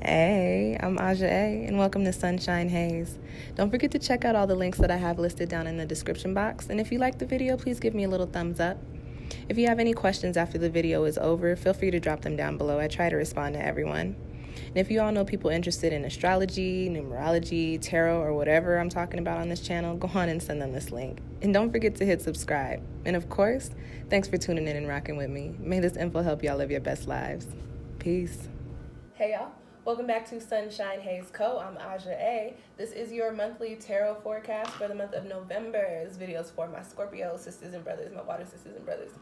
Hey, I'm Aja A, and welcome to Sunshine Haze. Don't forget to check out all the links that I have listed down in the description box, and if you like the video, please give me a little thumbs up. If you have any questions after the video is over, feel free to drop them down below. I try to respond to everyone. And if you all know people interested in astrology, numerology, tarot, or whatever I'm talking about on this channel, go on and send them this link. And don't forget to hit subscribe. And of course, thanks for tuning in and rocking with me. May this info help y'all live your best lives. Peace. Hey y'all. Welcome back to SunshinehazeCo. I'm Aja A. This is your monthly tarot forecast for the month of November. This video is for my Scorpio sisters and brothers, my water sisters and brothers.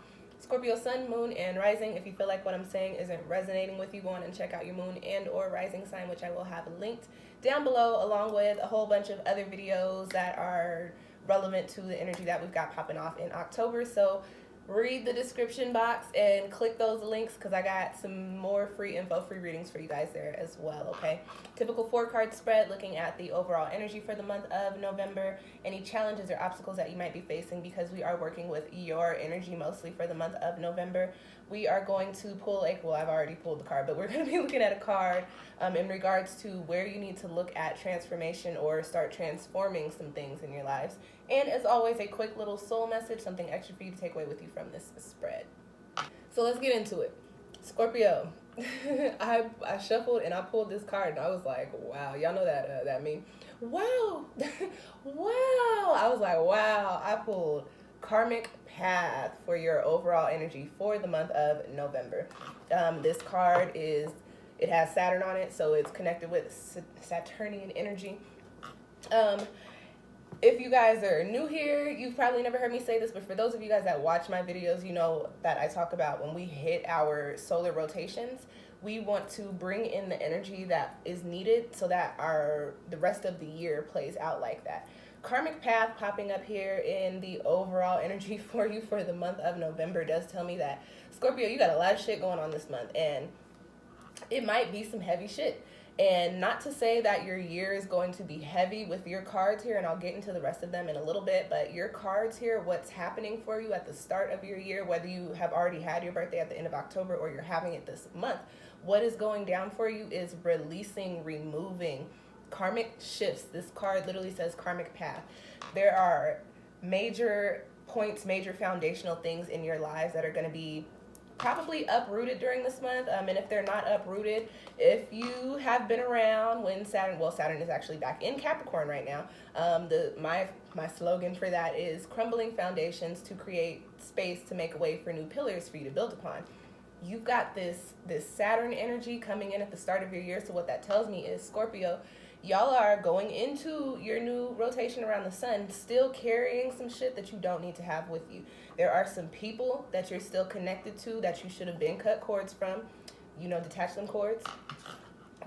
Scorpio sun, moon, and rising. If you feel like what I'm saying isn't resonating with you, go on and check out your moon and or rising sign, which I will have linked down below, along with a whole bunch of other videos that are relevant to the energy that we've got popping off in October. So read the description box and click those links because I got some more free info, free readings for you guys there as well, okay? Typical 4-card spread looking at the overall energy for the month of November, any challenges or obstacles that you might be facing because we are working with your energy mostly for the month of November. We are going to pull well, I've already pulled the card, but we're going to be looking at a card in regards to where you need to look at transformation or start transforming some things in your lives. And as always, a quick little soul message, something extra for you to take away with you from this spread. So let's get into it. Scorpio, I shuffled and I pulled this card and I was like, wow, y'all know that meme? Wow, wow. I was like, wow, I pulled Karmic Path for your overall energy for the month of November. This card it has Saturn on it, so it's connected with Saturnian energy. If you guys are new here, you've probably never heard me say this, but for those of you guys that watch my videos, you know that I talk about when we hit our solar rotations, we want to bring in the energy that is needed so that the rest of the year plays out like that. Karmic Path popping up here in the overall energy for you for the month of November does tell me that, Scorpio, you got a lot of shit going on this month, and it might be some heavy shit. And not to say that your year is going to be heavy with your cards here, and I'll get into the rest of them in a little bit, but your cards here, what's happening for you at the start of your year, whether you have already had your birthday at the end of October or you're having it this month, what is going down for you is releasing, removing karmic shifts. This card literally says Karmic Path. There are major points, major foundational things in your lives that are going to be probably uprooted during this month, and if they're not uprooted, if you have been around when Saturn is actually back in Capricorn right now, my slogan for that is crumbling foundations to create space to make a way for new pillars for you to build upon. You've got this Saturn energy coming in at the start of your year, so what that tells me is, Scorpio, y'all are going into your new rotation around the sun still carrying some shit that you don't need to have with you. There are some people that you're still connected to that you should have been cut cords from, detach them cords.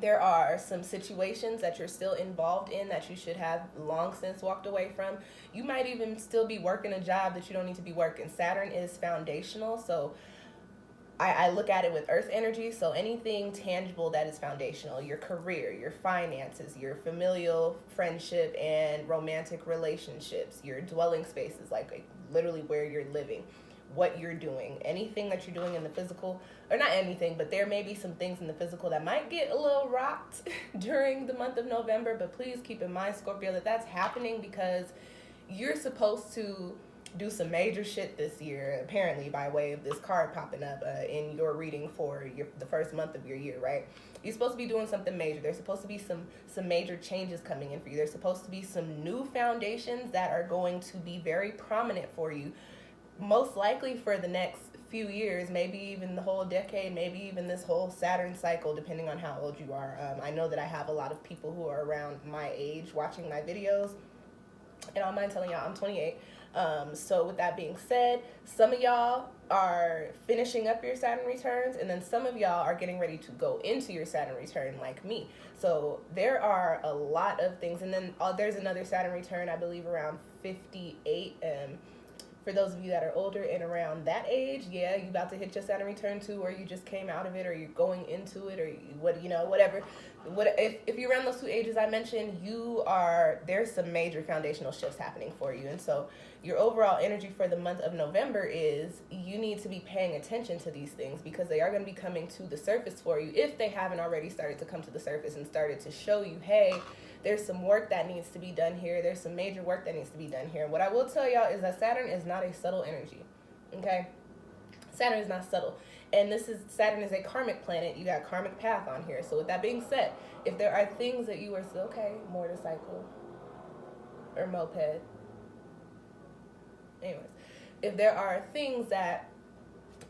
There are some situations that you're still involved in that you should have long since walked away from. You might even still be working a job that you don't need to be working. Saturn is foundational, so I look at it with earth energy, so anything tangible that is foundational, your career, your finances, your familial friendship and romantic relationships, your dwelling spaces, like literally where you're living, what you're doing, anything that you're doing in the physical, or not anything, but there may be some things in the physical that might get a little rocked during the month of November, but please keep in mind, Scorpio, that that's happening because you're supposed to do some major shit this year, apparently by way of this card popping up in your reading for the first month of your year, right? You're supposed to be doing something major. There's supposed to be some major changes coming in for you. There's supposed to be some new foundations that are going to be very prominent for you, most likely for the next few years, maybe even the whole decade, maybe even this whole Saturn cycle, depending on how old you are. I know that I have a lot of people who are around my age watching my videos, and I don't mind telling y'all I'm 28. So with that being said, some of y'all are finishing up your Saturn returns, and then some of y'all are getting ready to go into your Saturn return like me. So there are a lot of things, and then there's another Saturn return, I believe around 58. For those of you that are older and around that age, yeah, you about to hit your Saturn return too, or you just came out of it, or you're going into it, or whatever. If you're around those two ages I mentioned, there's some major foundational shifts happening for you, and so your overall energy for the month of November is you need to be paying attention to these things because they are going to be coming to the surface for you if they haven't already started to come to the surface and started to show you, hey, there's some work that needs to be done here. There's some major work that needs to be done here. What I will tell y'all is that Saturn is not a subtle energy, okay? Saturn is not subtle. And Saturn is a karmic planet. You got karmic path on here. So with that being said, if there are things that you were still, okay, motorcycle or moped. Anyways, if there are things that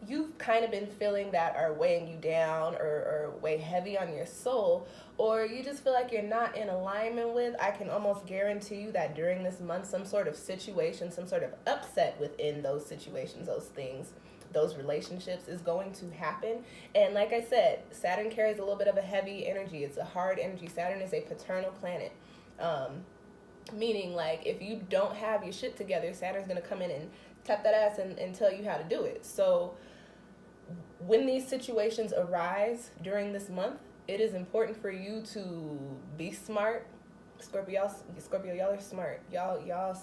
you've kind of been feeling that are weighing you down or weigh heavy on your soul, or you just feel like you're not in alignment with, I can almost guarantee you that during this month, some sort of situation, some sort of upset within those situations, those things, those relationships is going to happen. And like I said, Saturn carries a little bit of a heavy energy. It's a hard energy. Saturn is a paternal planet. Meaning, like, if you don't have your shit together, Saturn's going to come in and tap that ass and tell you how to do it. So when these situations arise during this month, it is important for you to be smart. Scorpio, y'all are smart. Y'all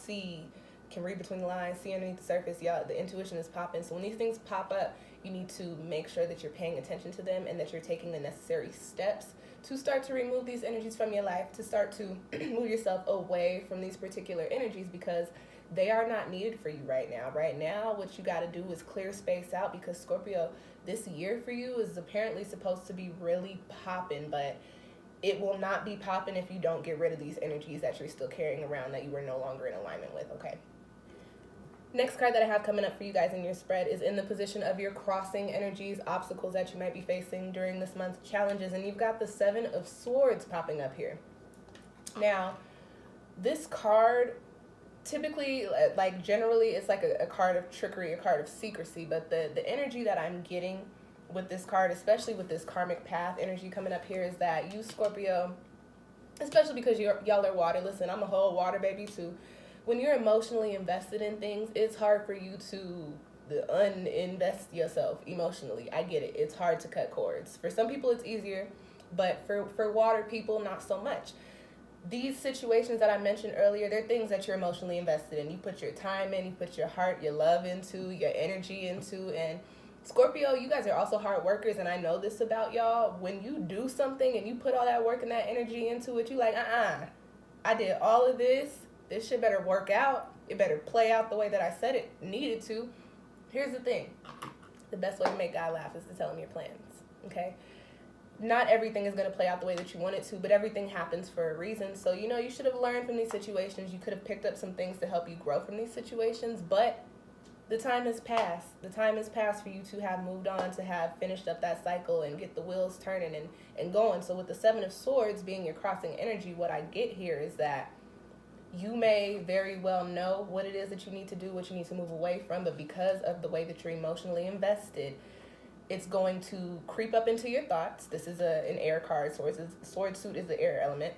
can read between the lines, see underneath the surface. Y'all, the intuition is popping. So when these things pop up, you need to make sure that you're paying attention to them and that you're taking the necessary steps to start to remove these energies from your life, to start to move yourself away from these particular energies because they are not needed for you right now. Right now, what you got to do is clear space out because Scorpio, this year for you is apparently supposed to be really popping, but it will not be popping if you don't get rid of these energies that you're still carrying around that you were no longer in alignment with, okay? Next card that I have coming up for you guys in your spread is in the position of your crossing energies, obstacles that you might be facing during this month, challenges, and you've got the Seven of Swords popping up here. Now, this card, typically, like generally, it's like a card of trickery, a card of secrecy, but the energy that I'm getting with this card, especially with this karmic path energy coming up here, is that you, Scorpio, especially because y'all are water, listen, I'm a whole water baby too. When you're emotionally invested in things, it's hard for you to uninvest yourself emotionally. I get it. It's hard to cut cords. For some people, it's easier, but for water people, not so much. These situations that I mentioned earlier, they're things that you're emotionally invested in. You put your time in, you put your heart, your love into, your energy into, and Scorpio, you guys are also hard workers, and I know this about y'all. When you do something and you put all that work and that energy into it, you like, I did all of this. This shit better work out. It better play out the way that I said it needed to. Here's the thing. The best way to make God laugh is to tell him your plans, okay? Not everything is going to play out the way that you want it to, but everything happens for a reason. So, you should have learned from these situations. You could have picked up some things to help you grow from these situations, but the time has passed. The time has passed for you to have moved on, to have finished up that cycle and get the wheels turning and going. So with the Seven of Swords being your crossing energy, what I get here is that you may very well know what it is that you need to do, what you need to move away from, but because of the way that you're emotionally invested, it's going to creep up into your thoughts. This is an air card. Sword suit is the air element.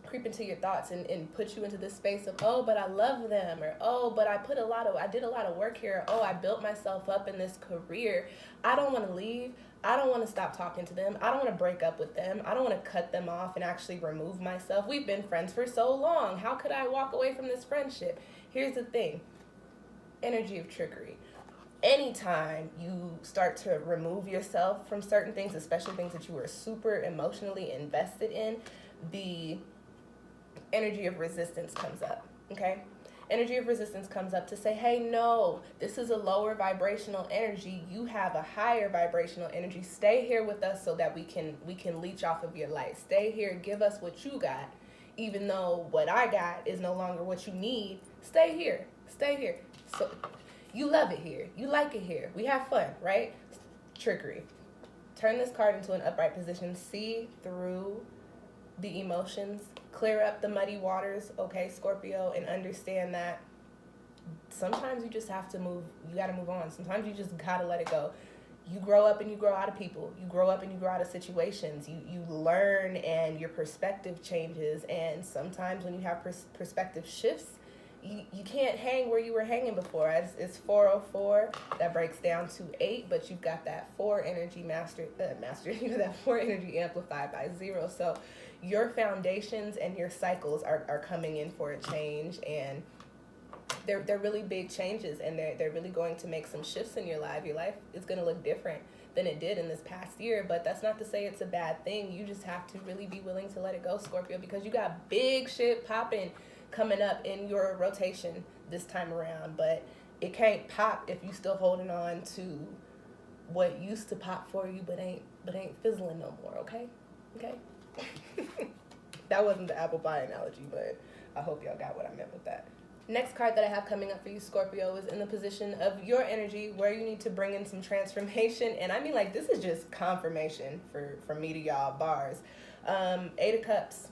Creep into your thoughts and put you into this space of, oh, but I love them, or oh, but I did a lot of work here. Oh, I built myself up in this career. I don't want to leave. I don't want to stop talking to them. I don't want to break up with them. I don't want to cut them off and actually remove myself. We've been friends for so long. How could I walk away from this friendship? Here's the thing. Energy of trickery. Anytime you start to remove yourself from certain things, especially things that you were super emotionally invested in, the energy of resistance comes up, okay? Energy of resistance comes up to say, hey, no, this is a lower vibrational energy. You have a higher vibrational energy. Stay here with us so that we can leech off of your light. Stay here, give us what you got. Even though what I got is no longer what you need, stay here. Stay here. So you love it here. You like it here. We have fun, right? Trickery. Turn this card into an upright position. See through the emotions. Clear up the muddy waters, okay, Scorpio, and understand that sometimes you just have to move. You got to move on. Sometimes you just got to let it go. You grow up and you grow out of people. You grow up and you grow out of situations. You learn and your perspective changes. And sometimes when you have perspective shifts, you can't hang where you were hanging before. It's 404. That breaks down to 8, but you've got that 4 energy mastered. You know, that 4 energy amplified by 0. So your foundations and your cycles are coming in for a change, and they're really big changes, and they're really going to make some shifts in your life. Your life is going to look different than it did in this past year, but that's not to say it's a bad thing. You just have to really be willing to let it go, Scorpio, because you got big shit popping coming up in your rotation this time around, but it can't pop if you still holding on to what used to pop for you but ain't fizzling no more. Okay That wasn't the apple pie analogy, but I hope y'all got what I meant with that. Next card that I have coming up for you, Scorpio, is in the position of your energy where you need to bring in some transformation. And I mean, like, this is just confirmation from me to y'all, bars. 8 of Cups.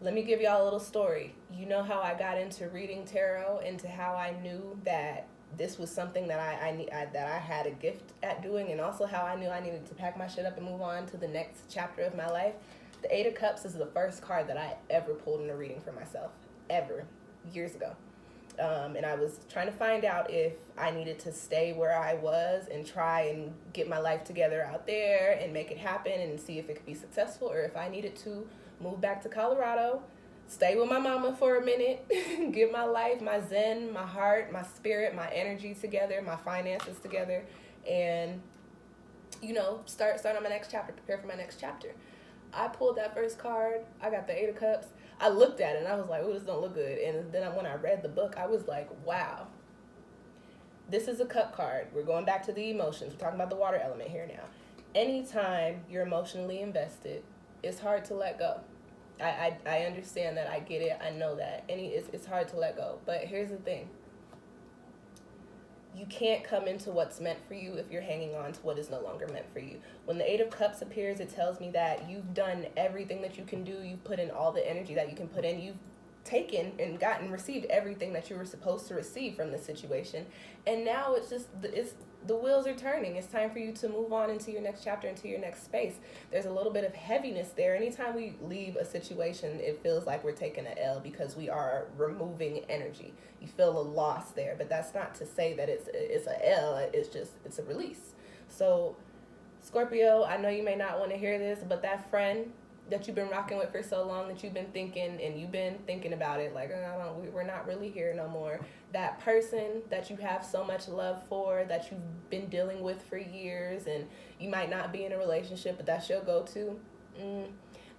Let me give y'all a little story. You know how I got into reading tarot, into how I knew that this was something that I had a gift at doing, and also how I knew I needed to pack my shit up and move on to the next chapter of my life. The 8 of Cups is the first card that I ever pulled in a reading for myself, ever, years ago. And I was trying to find out if I needed to stay where I was and try and get my life together out there and make it happen and see if it could be successful, or if I needed to move back to Colorado, stay with my mama for a minute, get my life, my zen, my heart, my spirit, my energy together, my finances together, and, you know, start on my next chapter, prepare for my next chapter. I pulled that first card. I got the 8 of Cups. I looked at it and I was like, oh, this don't look good. And then when I read the book, I was like, wow. This is a cup card. We're going back to the emotions. We're talking about the water element here now. Anytime you're emotionally invested, it's hard to let go. I understand that. I get it. I know that. It's hard to let go. But here's the thing. You can't come into what's meant for you if you're hanging on to what is no longer meant for you. When the 8 of Cups appears, it tells me that you've done everything that you can do. You've put in all the energy that you can put in. You've taken and received everything that you were supposed to receive from this situation. And now it's the wheels are turning. It's time for you to move on into your next chapter, into your next space. There's a little bit of heaviness there. Anytime we leave a situation, it feels like we're taking an L because we are removing energy. You feel a loss there, but that's not to say that it's a L. It's a release. So, Scorpio, I know you may not want to hear this, but that friend that you've been rocking with for so long, that you've been thinking about it, like, we're not really here no more. That person that you have so much love for, that you've been dealing with for years, and you might not be in a relationship, but that's your go-to.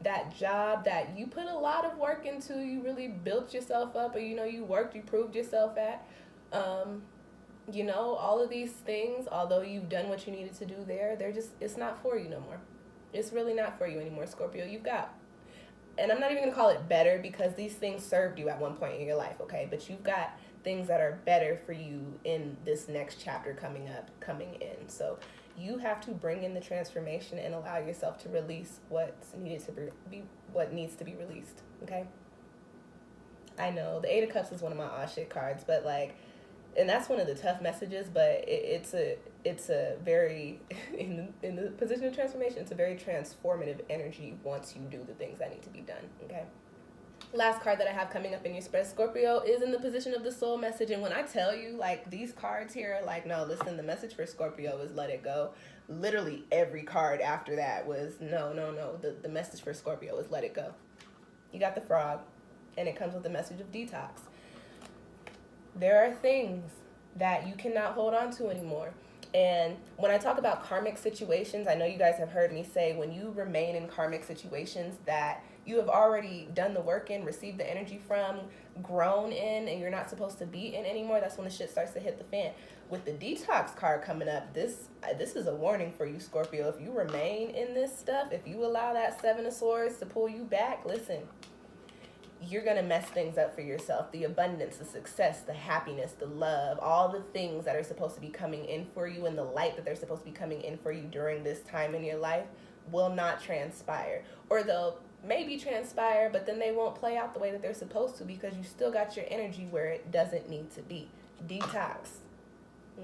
That job that you put a lot of work into, you really built yourself up, or, you worked, you proved yourself at. All of these things, although you've done what you needed to do there, it's not for you no more. It's really not for you anymore, Scorpio. And I'm not even going to call it better, because these things served you at one point in your life, okay? But you've got things that are better for you in this next chapter coming in. So you have to bring in the transformation and allow yourself to release what needs to be released, okay? I know the 8 of Cups is one of my aw shit cards, but and that's one of the tough messages, but it's a very, in the position of transformation, it's a very transformative energy once you do the things that need to be done, okay? Last card that I have coming up in your spread, Scorpio, is in the position of the soul message. And when I tell you, these cards here are no, listen, the message for Scorpio is let it go. Literally every card after that was no. The message for Scorpio is let it go. You got the frog, and it comes with the message of detox. There are things that you cannot hold on to anymore. And when I talk about karmic situations, I know you guys have heard me say when you remain in karmic situations that you have already done the work in, received the energy from, grown in, and you're not supposed to be in anymore, that's when the shit starts to hit the fan. With the detox card coming up, this is a warning for you, Scorpio. If you remain in this stuff, if you allow that 7 of Swords to pull you back, listen, you're going to mess things up for yourself. The abundance, the success, the happiness, the love, all the things that are supposed to be coming in for you, and the light that they're supposed to be coming in for you during this time in your life will not transpire. Or they'll maybe transpire, but then they won't play out the way that they're supposed to, because you still got your energy where it doesn't need to be. Detox.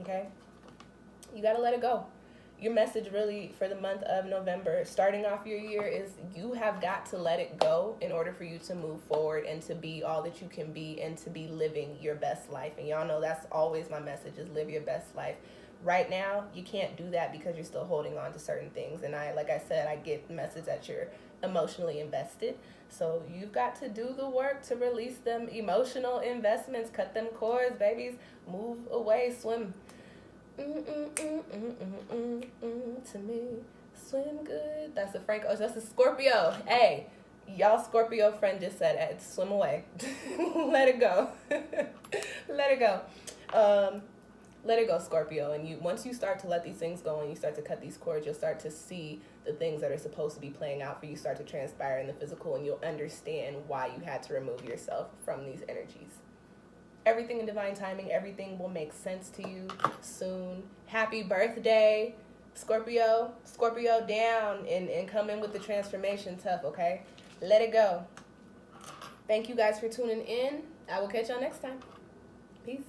Okay? You got to let it go. Your message really for the month of November, starting off your year, is you have got to let it go in order for you to move forward and to be all that you can be and to be living your best life. And y'all know that's always my message, is live your best life. Right now, you can't do that because you're still holding on to certain things. And like I said, I get the message that you're emotionally invested. So you've got to do the work to release them emotional investments, cut them cords, babies, move away, swim. To me, swim good. That's a Frank. Oh, that's a Scorpio. Hey, y'all Scorpio friend just said, swim away. Let it go. Let it go. Let it go, Scorpio. And once you start to let these things go and you start to cut these cords, you'll start to see the things that are supposed to be playing out for you start to transpire in the physical, and you'll understand why you had to remove yourself from these energies. Everything in divine timing, everything will make sense to you soon. Happy birthday, Scorpio. Scorpio down and come in with the transformation tough, okay? Let it go. Thank you guys for tuning in. I will catch y'all next time. Peace.